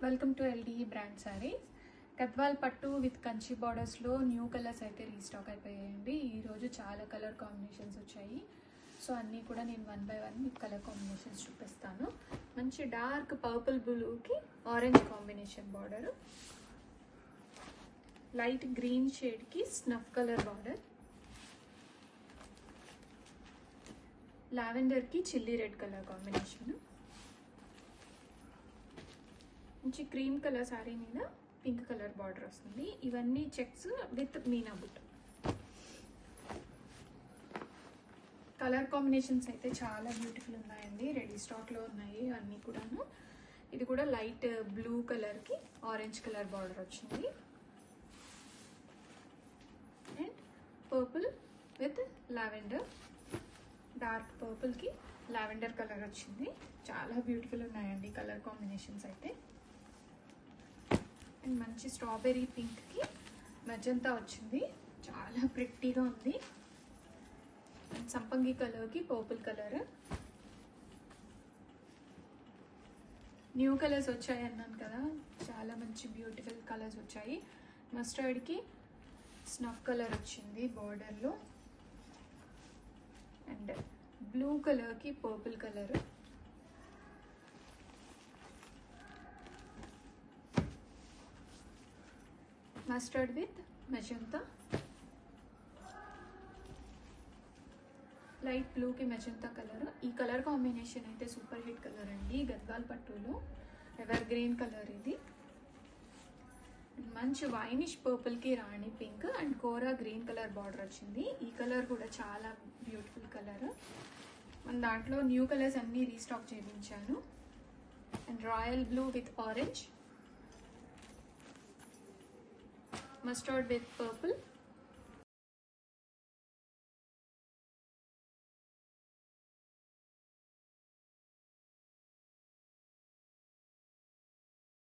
Welcome to LDE brand saris. Gadwal పట్టు with Kanchi బార్డర్స్లో new colours అయితే రీస్టాక్ అయిపోయాయండి. ఈరోజు చాలా కలర్ కాంబినేషన్స్ వచ్చాయి. సో అన్నీ కూడా నేను 1 by 1 మీకు కలర్ కాంబినేషన్స్ చూపిస్తాను. మంచి డార్క్ పర్పుల్ బ్లూకి orange combination border, light green షేడ్కి స్నఫ్ కలర్ బార్డర్, లావెండర్కి చిల్లీ రెడ్ కలర్ కాంబినేషన్, మంచి క్రీమ్ కలర్ శారీ మీద పింక్ కలర్ బార్డర్ వస్తుంది. ఇవన్నీ చెక్స్ విత్ మీనా బుట్ట. కలర్ కాంబినేషన్స్ అయితే చాలా బ్యూటిఫుల్ ఉన్నాయండి. రెడీ స్టాక్లో ఉన్నాయి అన్నీ కూడాను. ఇది కూడా లైట్ బ్లూ కలర్కి ఆరెంజ్ కలర్ బార్డర్ వచ్చింది and purple with lavender, dark పర్పుల్కి లావెండర్ కలర్ వచ్చింది. చాలా బ్యూటిఫుల్ ఉన్నాయండి కలర్ కాంబినేషన్స్ అయితే. అండ్ మంచి స్ట్రాబెర్రీ పింక్కి మెజంతా వచ్చింది, చాలా ప్రిట్టీగా ఉంది. అండ్ సంపంగి కలర్కి పర్పుల్ కలర్. న్యూ కలర్స్ వచ్చాయి అన్నాను కదా, చాలా మంచి బ్యూటిఫుల్ కలర్స్ వచ్చాయి. మస్టర్డ్కి స్నఫ్ కలర్ వచ్చింది బార్డర్లో అండ్ బ్లూ కలర్కి purple colour, mustard with magenta, light బ్లూకి మెజంతా కలర్. ఈ కలర్ కాంబినేషన్ అయితే సూపర్ హిట్ కలర్ అండి. గద్వాల్ పట్టులో ఎవర్ గ్రీన్ కలర్ ఇది. మంచి వైనిష్ పర్పుల్కి రాణి పింక్ అండ్ కోరా గ్రీన్ కలర్ బార్డర్ వచ్చింది. ఈ కలర్ కూడా చాలా బ్యూటిఫుల్ కలర్. మన దాంట్లో న్యూ కలర్స్ అన్నీ రీస్టాక్ చేయించాను. And royal blue with orange, mustard with purple,